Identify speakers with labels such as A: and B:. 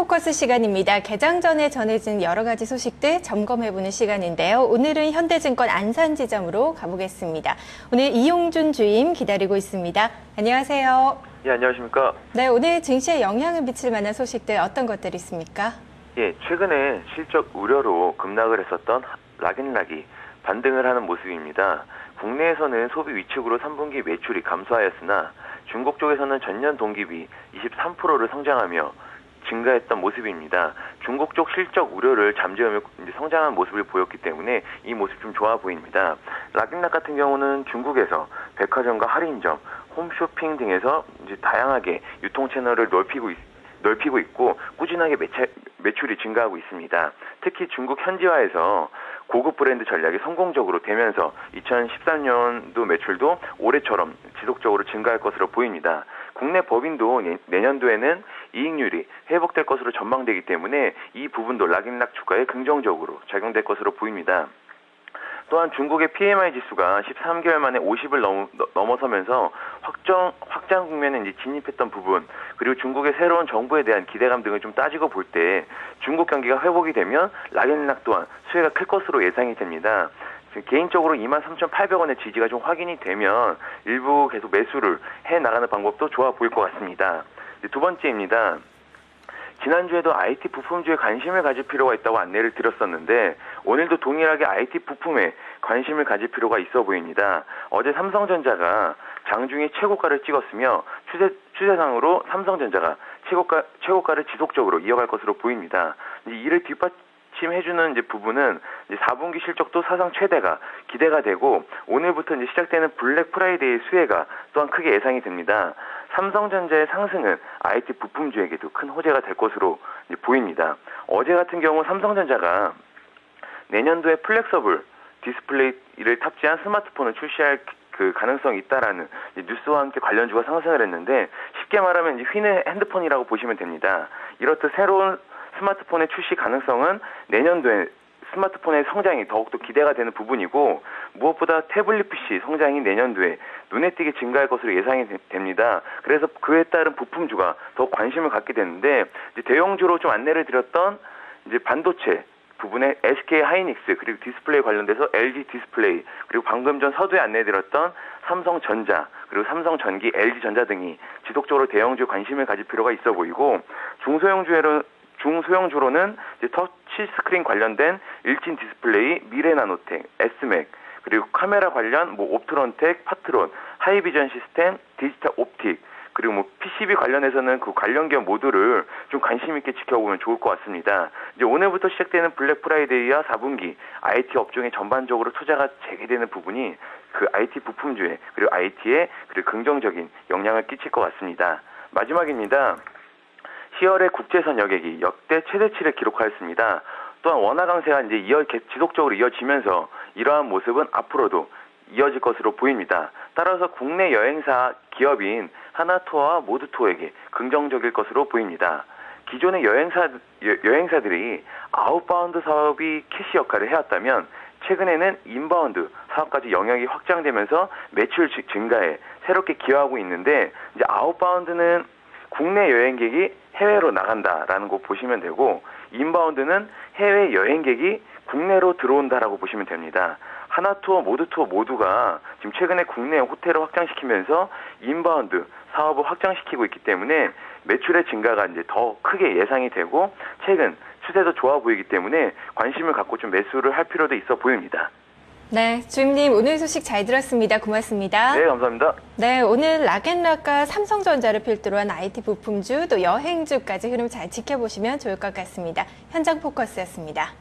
A: 포커스 시간입니다. 개장 전에 전해진 여러 가지 소식들 점검해보는 시간인데요. 오늘은 현대증권 안산지점으로 가보겠습니다. 오늘 이용준 주임 기다리고 있습니다. 안녕하세요.
B: 예, 안녕하십니까.
A: 네, 오늘 증시에 영향을 미칠 만한 소식들 어떤 것들이 있습니까?
B: 예, 최근에 실적 우려로 급락을 했었던 락앤락이 반등을 하는 모습입니다. 국내에서는 소비 위축으로 3분기 매출이 감소하였으나 중국 쪽에서는 전년 동기비 23%를 성장하며 증가했던 모습입니다. 중국 쪽 실적 우려를 잠재우며 성장한 모습을 보였기 때문에 이 모습 좀 좋아 보입니다. 락앤락 같은 경우는 중국에서 백화점과 할인점, 홈쇼핑 등에서 이제 다양하게 유통 채널을 넓히고 있고 꾸준하게 매출이 증가하고 있습니다. 특히 중국 현지화에서 고급 브랜드 전략이 성공적으로 되면서 2013년도 매출도 올해처럼 지속적으로 증가할 것으로 보입니다. 국내 법인도 내년도에는 이익률이 회복될 것으로 전망되기 때문에 이 부분도 락앤락 주가에 긍정적으로 작용될 것으로 보입니다. 또한 중국의 PMI 지수가 13개월 만에 50을 넘어서면서 확장 국면에 이제 진입했던 부분, 그리고 중국의 새로운 정부에 대한 기대감 등을 좀 따지고 볼 때 중국 경기가 회복이 되면 락앤락 또한 수혜가 클 것으로 예상이 됩니다. 개인적으로 23,800원의 지지가 좀 확인이 되면 일부 계속 매수를 해나가는 방법도 좋아 보일 것 같습니다. 두 번째입니다. 지난주에도 IT 부품주에 관심을 가질 필요가 있다고 안내를 드렸었는데 오늘도 동일하게 IT 부품에 관심을 가질 필요가 있어 보입니다. 어제 삼성전자가 장중에 최고가를 찍었으며 추세상으로 삼성전자가 최고가를 지속적으로 이어갈 것으로 보입니다. 이를 뒷받침해주는 이제 부분은 이제 4분기 실적도 사상 최대가 기대가 되고 오늘부터 이제 시작되는 블랙 프라이데이 수혜가 또한 크게 예상이 됩니다. 삼성전자의 상승은 IT 부품주에게도 큰 호재가 될 것으로 보입니다. 어제 같은 경우 삼성전자가 내년도에 플렉서블 디스플레이를 탑재한 스마트폰을 출시할 그 가능성이 있다라는 뉴스와 함께 관련주가 상승을 했는데 쉽게 말하면 이제 휘는 핸드폰이라고 보시면 됩니다. 이렇듯 새로운 스마트폰의 출시 가능성은 내년도에 스마트폰의 성장이 더욱더 기대가 되는 부분이고 무엇보다 태블릿 PC 성장이 내년도에 눈에 띄게 증가할 것으로 예상이 됩니다. 그래서 그에 따른 부품주가 더 관심을 갖게 되는데 이제 대형주로 좀 안내를 드렸던 이제 반도체 부분에 SK 하이닉스 그리고 디스플레이 관련돼서 LG 디스플레이 그리고 방금 전 서두에 안내드렸던 삼성전자 그리고 삼성전기, LG전자 등이 지속적으로 대형주에 관심을 가질 필요가 있어 보이고 중소형주로는 이제 터치 스크린 관련된 일진 디스플레이, 미래나노텍, S맥, 그리고 카메라 관련 옵트론텍, 파트론, 하이비전 시스템, 디지털 옵틱, 그리고 PCB 관련해서는 그 관련 기업 모두를 좀 관심 있게 지켜보면 좋을 것 같습니다. 이제 오늘부터 시작되는 블랙 프라이데이와 4분기 IT 업종에 전반적으로 투자가 재개되는 부분이 그 IT 부품주에 그리고 IT에 그리고 긍정적인 영향을 끼칠 것 같습니다. 마지막입니다. 10월에 국제선 여객이 역대 최대치를 기록하였습니다. 또한 원화 강세가 이제 지속적으로 이어지면서 이러한 모습은 앞으로도 이어질 것으로 보입니다. 따라서 국내 여행사 기업인 하나투어와 모두투어에게 긍정적일 것으로 보입니다. 기존의 여행사들이 아웃바운드 사업이 캐시 역할을 해왔다면 최근에는 인바운드 사업까지 영역이 확장되면서 매출 증가에 새롭게 기여하고 있는데 이제 아웃바운드는 국내 여행객이 해외로 나간다라는 거 보시면 되고 인바운드는 해외 여행객이 국내로 들어온다라고 보시면 됩니다. 하나투어, 모두투어 모두가 지금 최근에 국내 호텔을 확장시키면서 인바운드 사업을 확장시키고 있기 때문에 매출의 증가가 이제 더 크게 예상이 되고 최근 추세도 좋아 보이기 때문에 관심을 갖고 좀 매수를 할 필요도 있어 보입니다.
A: 네, 주임님 오늘 소식 잘 들었습니다. 고맙습니다.
B: 네, 감사합니다.
A: 네, 오늘 락앤락과 삼성전자를 필두로 한 IT 부품주 또 여행주까지 흐름 잘 지켜보시면 좋을 것 같습니다. 현장 포커스였습니다.